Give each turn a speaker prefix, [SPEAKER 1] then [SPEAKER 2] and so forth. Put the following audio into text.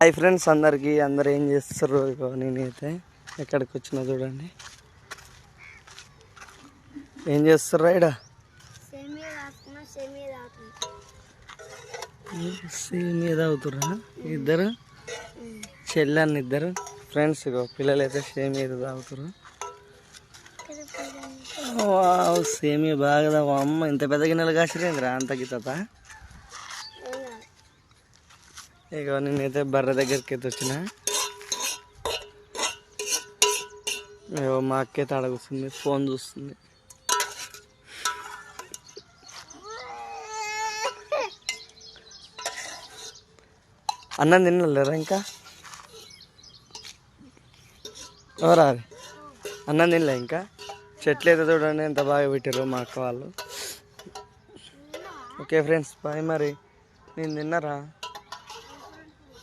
[SPEAKER 1] Hi friends అందరికీ, అందరు ఏం చేస్తారు? ఇగో నేనైతే ఎక్కడికి వచ్చినా చూడండి. ఏం చేస్తారు ఇక్కడ? సేమియా తాగుతుర్రా ఇద్దరు చెల్లెన్ని ఇద్దరు ఫ్రెండ్స్. ఇగో పిల్లలు అయితే సేమియా తాగుతుర్రు. సేమియా బాగా తాగు. అమ్మ ఇంత పెద్ద గిన్నెలు కాసిరేంద్రా అంత గిత్త. ఇక నేనైతే బర్రె దగ్గరికి అయితే వచ్చిన. మా అక్క అయితే అడుగుతుంది, ఫోన్ చూస్తుంది. అన్నం తినలేరా ఇంకా? ఎవరా అది? అన్నం తినలే ఇంకా? చెట్లు అయితే చూడండి ఎంత బాగా పెట్టారు మా అక్క వాళ్ళు. Okay friends, bye. మరి నేను తిన్నారా?